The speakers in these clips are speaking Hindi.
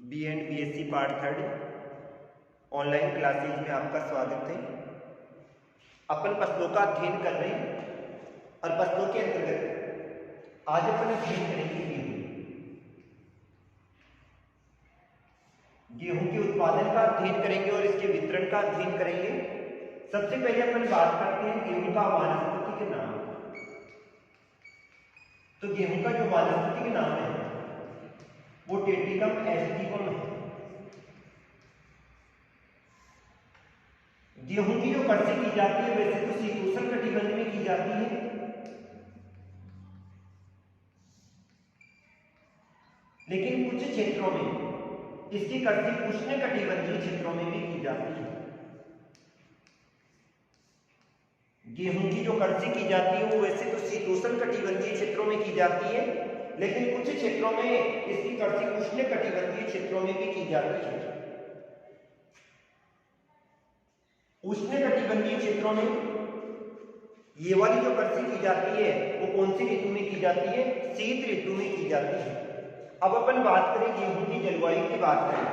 B and B S C part 3 online classes में आपका स्वागत है। अपन फसलों का अध्ययन कर रहे हैं और फसलों के अंतर्गत आज अपन अध्ययन करेंगे गेहूं के उत्पादन का अध्ययन करेंगे और इसके वितरण का अध्ययन करेंगे। सबसे पहले अपन बात करते हैं गेहूं का वानस्पतिक नाम। तो गेहूं का जो वानस्पतिक नाम है वो टेट्रिकम एस्टिवम है। गेहूं की जो कृषि की जाती है वैसे तो शीतोष्ण कटिबंध में की जाती है, लेकिन कुछ क्षेत्रों में इसकी कृषि उष्ण कटिबंधीय क्षेत्रों में भी की जाती है। गेहूं की जो कृषि की जाती है वो वैसे तो शीतोष्ण कटिबंधीय क्षेत्रों में की जाती है, लेकिन कुछ क्षेत्रों में इसकी कृषि उष्ण कटिबंधीय क्षेत्रों में भी की जाती है। उष्ण कटिबंधीय क्षेत्रों में ये वाली जो कृषि की जाती है वो कौन सी ऋतु में की जाती है? शीत ऋतु में की जाती है। अब अपन बात करें गेहूं की जलवायु की बात करें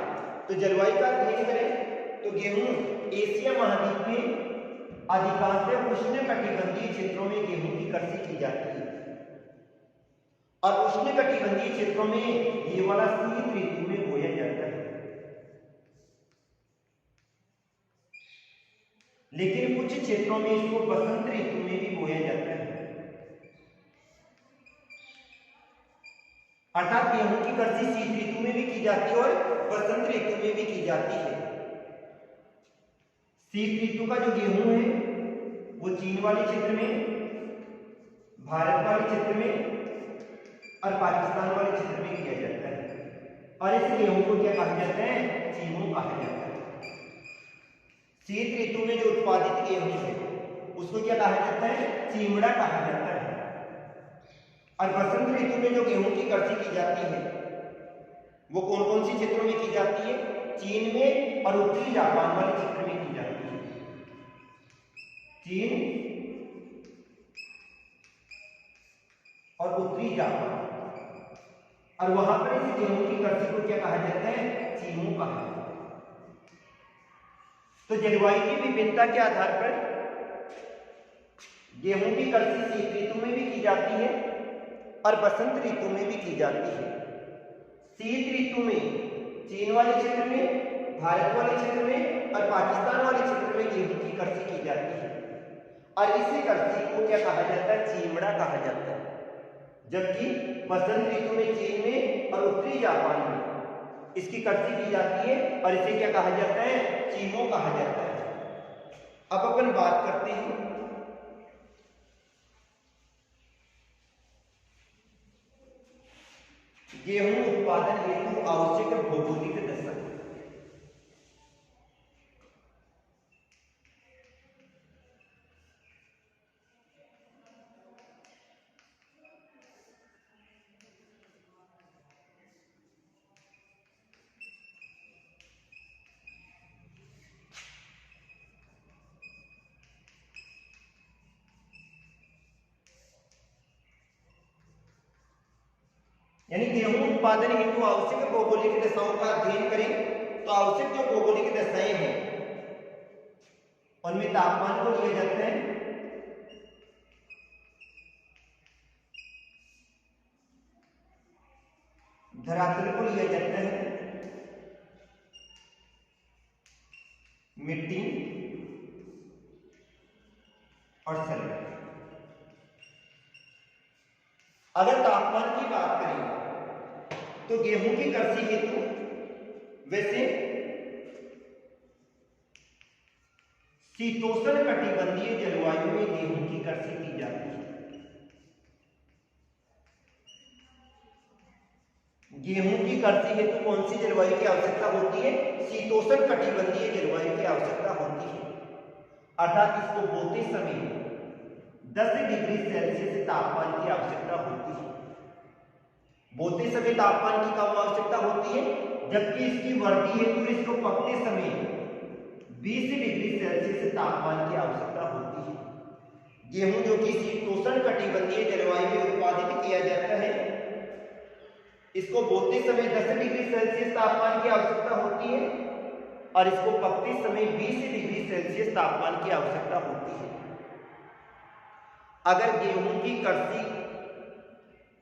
तो जलवायु का अध्ययन करें तो गेहूं एशिया महाद्वीप में अधिकांशतः उष्ण कटिबंधीय क्षेत्रों में गेहूं की कृषि की जाती है और उष्ण कटिबंधीय क्षेत्रों में ये वाला शीत ऋतु में बोया जाता है। लेकिन कुछ क्षेत्रों में इसको बसंत ऋतु में भी बोया जाता है। अर्थात गेहूं की कृषि शीत ऋतु में भी की जाती है और बसंत ऋतु में भी की जाती है। शीत ऋतु का जो गेहूं है वो चीन वाले क्षेत्र में, भारत वाले क्षेत्र में और पाकिस्तान वाले क्षेत्र में किया जाता है और इस गेहूं को क्या कहा जाता है? चीमू कहा जाता है। शीत ऋतु में जो उत्पादित गेहूं है उसको क्या कहा जाता है? चीमड़ा कहा जाता है। और बसंत ऋतु में जो गेहूं की कृषि की जाती है वो कौन कौन सी क्षेत्रों में की जाती है? चीन में और उत्तरी जापान वाले क्षेत्र में की जाती है। चीन और उत्तरी जापान, और वहां पर इस गेहूं की कृषि को क्या कहा जाता है? चीमू कहा जाता है। तो जलवायु की विभिन्नता के आधार पर गेहूं की कृषि शीत ऋतु में भी की जाती है और बसंत ऋतु में भी की जाती है। शीत ऋतु में चीन वाले क्षेत्र में, भारत वाले क्षेत्र में और पाकिस्तान वाले क्षेत्र में गेहूं की कृषि की जाती है और इसी कृषि को क्या कहा जाता है? चीमड़ा कहा जाता है। जबकि बसंत ऋतु में चीन में और उत्तरी जापान में इसकी कृषि की जाती है और इसे क्या कहा जाता है? चीमो कहा जाता है। अब अपन बात करते हैं गेहूं उत्पादन हेतु आवश्यक भौगोलिक दशा। यानी गेहूं उत्पादन हेतु आवश्यक भौगोलिक दशाओं का अध्ययन करें तो आवश्यक जो भौगोलिक दशाएं हैं उनमें तापमान को लिया जाता है, धरातल को लिया जाता है, मिट्टी और सल्फर। अगर तापमान की बात करें तो गेहूं की कृषि हेतु वैसे शीतोष्ण कटिबंधीय जलवायु में गेहूं की कृषि की जाती है। गेहूं की कृषि हेतु कौन सी जलवायु की आवश्यकता होती है? शीतोष्ण कटिबंधीय जलवायु की आवश्यकता होती है। अर्थात इसको बोते समय 10 डिग्री सेल्सियस तापमान की आवश्यकता होती है। बोते समय तापमान की कम आवश्यकता होती है, जबकि इसकी वृद्धि हेतु इसको पकते समय 20 डिग्री सेल्सियस तापमान की आवश्यकता होती है। गेहूं जो कि शीतोष्ण कटिबंधीय जलवायु में उत्पादित किया जाता है इसको बोते समय 10 डिग्री सेल्सियस तापमान की आवश्यकता होती है और इसको पकते समय 20 डिग्री सेल्सियस तापमान की आवश्यकता होती है। अगर गेहूं की कड़सी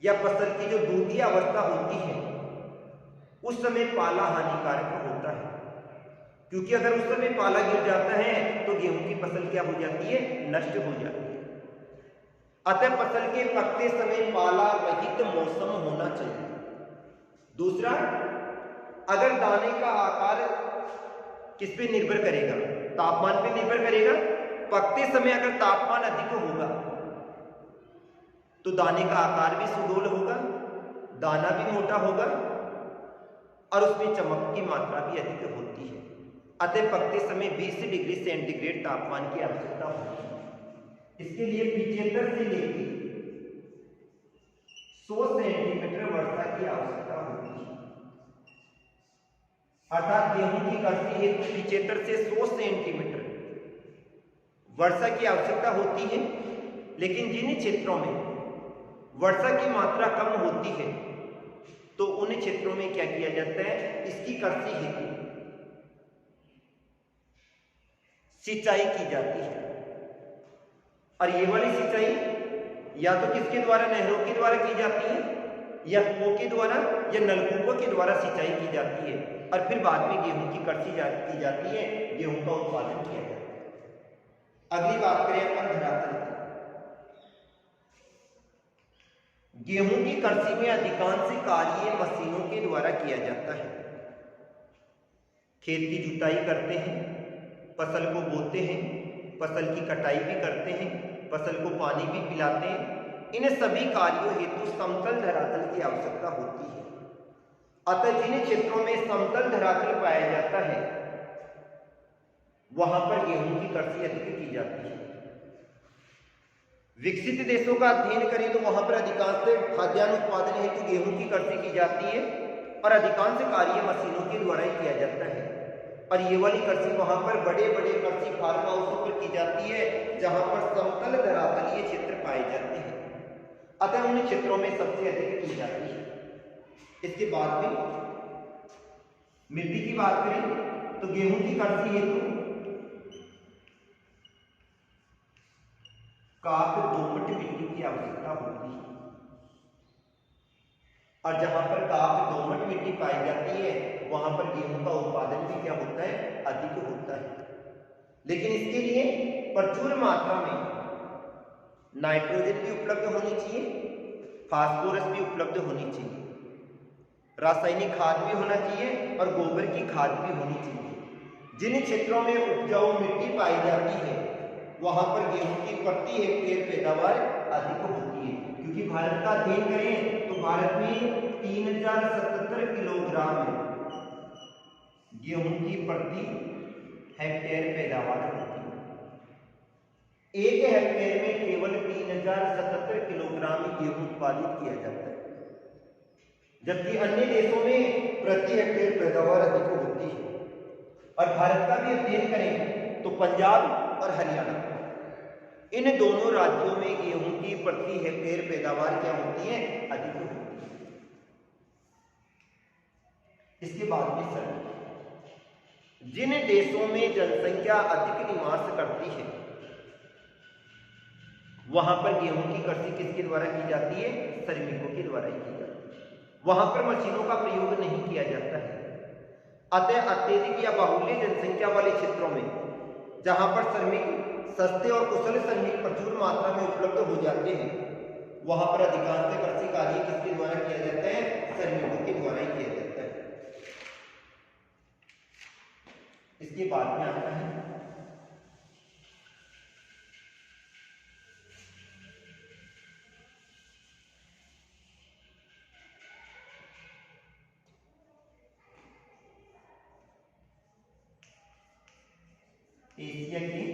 या फसल की जो दूधी अवस्था होती है उस समय पाला हानिकारक होता है, क्योंकि अगर उस समय पाला गिर जाता है तो गेहूं की फसल क्या हो जाती है, नष्ट हो जाती है। अतः फसल के पकते समय पाला रहित मौसम होना चाहिए। दूसरा, अगर दाने का आकार किस पे निर्भर करेगा, तापमान पे निर्भर करेगा। पकते समय अगर तापमान अधिक होगा तो दाने का आकार भी सुडौल होगा, दाना भी मोटा होगा और उसमें चमक की मात्रा भी अधिक होती है। अतः पकते समय 20 डिग्री सेंटीग्रेड तापमान की आवश्यकता होती है। इसके लिए 75 से लेकर 100 सेंटीमीटर वर्षा की आवश्यकता होती है। अर्थात गेहूं की कड़सी हेतु 75 से 100 सेंटीमीटर वर्षा की आवश्यकता होती है। लेकिन जिन क्षेत्रों में वर्षा की मात्रा कम होती है तो उन क्षेत्रों में क्या किया जाता है, इसकी कड़सी हेतु सिंचाई की जाती है। और ये वाली सिंचाई या तो किसके द्वारा, नहरों के द्वारा की जाती है या कुओं के द्वारा या नलकूपों के द्वारा सिंचाई की जाती है और फिर बाद में गेहूं की कड़सी की जाती है, गेहूं का उत्पादन किया जाता है। अगली बात करें अपन धरातल की। गेहूं की कड़सी में अधिकांश कार्य मशीनों के द्वारा किया जाता है। खेत की जुताई करते हैं, फसल को बोते हैं, फसल की कटाई भी करते हैं, फसल को पानी भी पिलाते हैं। इन सभी कार्यों हेतु समतल धरातल की आवश्यकता होती है। अतः जिन क्षेत्रों में समतल धरातल पाया जाता है वहां पर गेहूं की कड़सी अधिक की जाती है। विकसित देशों का अध्ययन करें तो वहां पर अधिकांश खाद्यान्न उत्पादन हेतु गेहूं की कड़सी की जाती है और अधिकांश कार्य मशीनों के द्वारा ही किया जाता है। और ये वाली कड़सी वहां पर बड़े बड़े कड़सी फार्म हाउसों पर की जाती है जहां पर समतल धरातलीय क्षेत्र पाए जाते हैं। अतः उन क्षेत्रों में सबसे अधिक की जाती है। इसके बाद में मिट्टी की बात करें तो गेहूं की कड़सी हेतु काक दोमट मिट्टी की आवश्यकता होती है और जहां पर काक दोमट मिट्टी पाई जाती है वहां पर गेहूं का उत्पादन भी क्या होता है, अधिक होता है। लेकिन इसके लिए प्रचुर मात्रा में नाइट्रोजन भी उपलब्ध होनी चाहिए, फास्फोरस भी उपलब्ध होनी चाहिए, रासायनिक खाद भी होना चाहिए और गोबर की खाद भी होनी चाहिए। जिन क्षेत्रों में उपजाऊ मिट्टी पाई जाती है वहां पर गेहूं की प्रति हेक्टेयर पैदावार अधिक होती है। क्योंकि भारत का अध्ययन करें तो भारत में 3077 किलोग्राम गेहूं की प्रति हेक्टेयर पैदावार होती है। एक हेक्टेयर में केवल 3077 किलोग्राम गेहूं उत्पादित किया जाता है, जबकि अन्य देशों में प्रति हेक्टेयर पैदावार अधिक होती है। और भारत का भी अध्ययन करें तो पंजाब और हरियाणा, इन दोनों राज्यों में गेहूं की प्रति हेक्टेयर पैदावार क्या होती है, अधिक होती है। इसके बाद में सर, जिन देशों में जनसंख्या अधिक निवास करती है वहां पर गेहूं की कड़सी किसके द्वारा की जाती है, श्रमिकों के द्वारा ही की जाती है। वहां पर मशीनों का प्रयोग नहीं किया जाता है। अतः अत्यधिक या बाहुल्य जनसंख्या वाले क्षेत्रों में जहां पर श्रमिक सस्ते और कुशल श्रमिक प्रचुर मात्रा में उपलब्ध हो जाते हैं वहां पर अधिकांश कृषि कार्य किसके द्वारा किया जाता है, श्रमिकों के द्वारा ही किया जाता है। इसके बाद में आता है एशिया की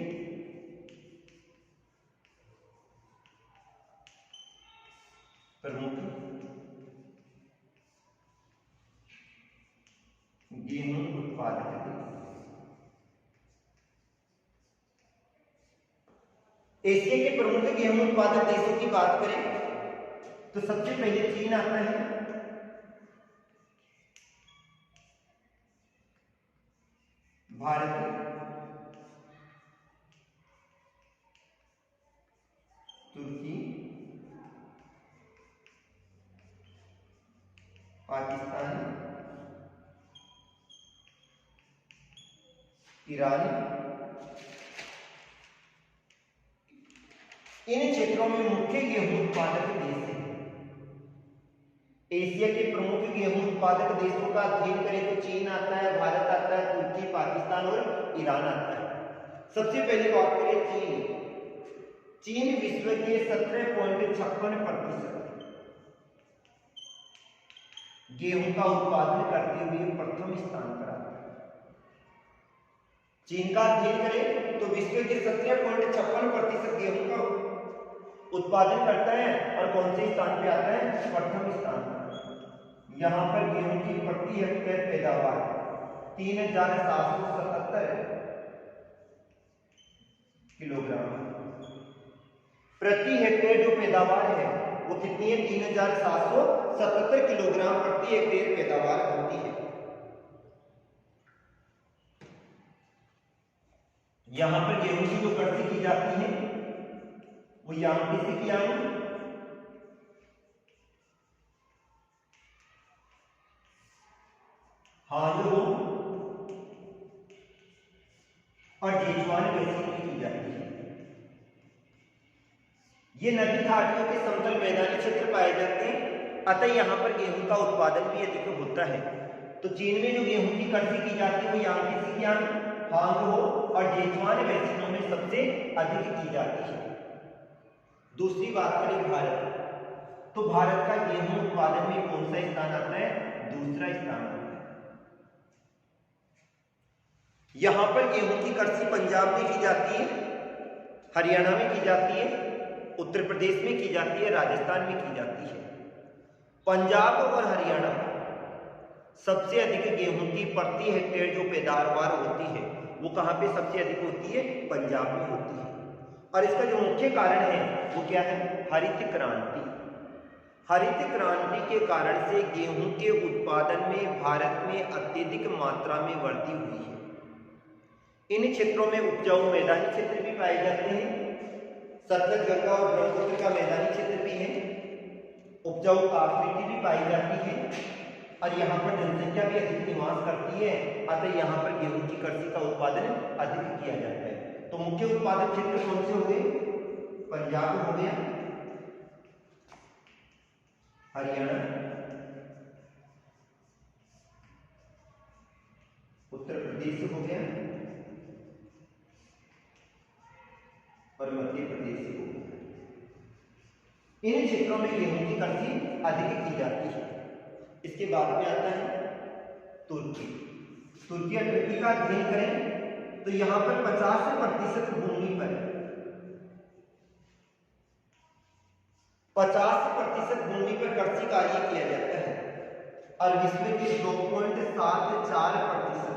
प्रमुख गेहूं उत्पादक देश। एशिया के प्रमुख गेहूं उत्पादक देशों की बात करें तो सबसे पहले चीन आता है, भारत, तुर्की, पाकिस्तान, ईरान, इन क्षेत्रों में मुख्य गेहूं उत्पादक देश हैं। एशिया के प्रमुख गेहूं उत्पादक देशों का अध्ययन करें तो चीन आता है, भारत आता है, तुर्की, पाकिस्तान और ईरान आता है। सबसे पहले बात करें चीन। चीन विश्व के 17.56% गेहूं का उत्पादन करते हुए प्रथम स्थान पर आता है। चीन का अध्ययन करें तो विश्व के 17.56% गेहूं का उत्पादन करता है और कौन से स्थान पे आता है? प्रथम स्थान पर। यहां पर गेहूं की प्रति हेक्टेयर पैदावार 3777 किलोग्राम। प्रति हेक्टेयर जो पैदावार है वो कितनी है? 3777 किलोग्राम प्रति हेक्टेयर पैदावार होती है। यहां पर गेहूं की जो कृषि की जाती है वो यहां किसी की हांगो और जेजुआन बेसिन में की जाती है। ये नदी घाटियों के समतल मैदानी क्षेत्र पाए जाते हैं, अतः यहाँ पर गेहूं का उत्पादन भी अधिक होता है। तो चीन में जो गेहूं की कृषि की जाती है वो यहाँ किसी की हांगो और जेजुआन बेसिनों में सबसे अधिक की जाती है। दूसरी बात करें भारत, तो भारत का गेहूं उत्पादन में कौन सा स्थान आता है? दूसरा स्थान आता है। यहां पर गेहूं की कृषि पंजाब में की जाती है, हरियाणा में की जाती है, उत्तर प्रदेश में की जाती है, राजस्थान में की जाती है। पंजाब और हरियाणा सबसे अधिक गेहूं की प्रति हेक्टेयर जो पैदावार होती है वो कहां पे सबसे अधिक होती है? पंजाब में होती है। और इसका जो मुख्य कारण है वो क्या है? हरित क्रांति। हरित क्रांति के कारण से गेहूं के उत्पादन में भारत में अत्यधिक मात्रा में वृद्धि हुई है। इन क्षेत्रों में उपजाऊ मैदानी क्षेत्र भी पाए जाते हैं, सतलज, गंगा और ब्रह्मपुत्र का मैदानी क्षेत्र भी है, उपजाऊ आकृति भी पाई जाती है और यहाँ पर जनसंख्या भी अधिक निवास करती है, अतः यहाँ पर गेहूं की कृषि का उत्पादन अधिक किया जाता है। तो मुख्य उत्पादक क्षेत्र कौन से हो गए? पंजाब हो गया, हरियाणा, उत्तर प्रदेश हो गया और मध्य प्रदेश हो गया। इन क्षेत्रों में गेहूं की कृषि अधिक की जाती है। इसके बाद में आता है तुर्की। तुर्की और टर्की का अध्ययन करें तो यहां पर 50% भूमि पर 50% भूमि पर कृषि कार्य किया जाता है और विश्व के 2.74%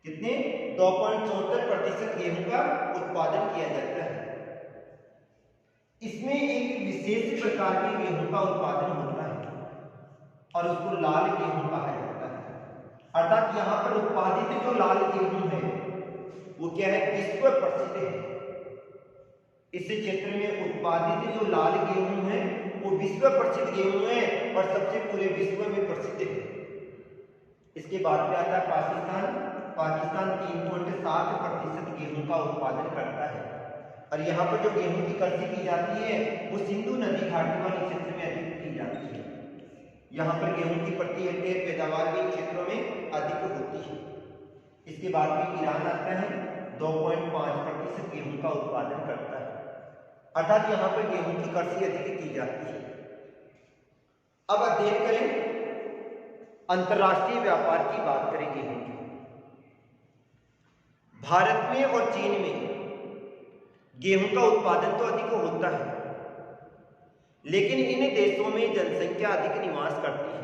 कितने? 2.74% गेहूं का उत्पादन किया जाता है। इसमें एक विशेष प्रकार के गेहूं का उत्पादन होता है और उसको लाल गेहूं कहा जाता है। अर्थात यहाँ पर उत्पादित जो लाल गेहूं है वो क्या है? विश्व प्रसिद्ध है। इस क्षेत्र में उत्पादित जो लाल गेहूं है वो विश्व प्रसिद्ध गेहूं है और सबसे पूरे विश्व में प्रसिद्ध है। इसके बाद में आता है पाकिस्तान। पाकिस्तान 3.7% गेहूं का उत्पादन करता है और यहाँ पर जो गेहूं की कृषि की जाती है वो सिंधु नदी घाटी वाले क्षेत्र में अधिक की जाती है। यहाँ पर गेहूं की प्रति हेक्टेयर पैदावार भी क्षेत्रों में अधिक होती है। इसके बाद में ईरान आता है, 2.5% गेहूं का उत्पादन करता है, अर्थात यहाँ पर गेहूं की कृषि अधिक की जाती है। अब अध्ययन करें अंतरराष्ट्रीय व्यापार की बात करें गेहूं की। भारत में और चीन में गेहूं का उत्पादन तो अधिक होता है, लेकिन इन देशों में जनसंख्या अधिक निवास करती है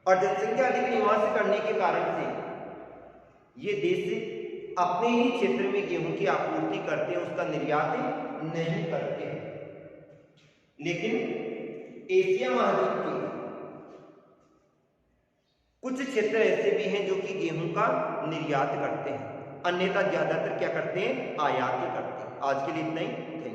और जनसंख्या अधिक निवास करने के कारण से ये देश अपने ही क्षेत्र में गेहूं की आपूर्ति करते हैं, उसका निर्यात नहीं करते हैं। लेकिन एशिया महाद्वीप के कुछ क्षेत्र ऐसे भी हैं जो कि गेहूं का निर्यात करते हैं, अन्यथा ज़्यादातर क्या करते हैं, आयात ही करते हैं। आज के लिए इतना ही।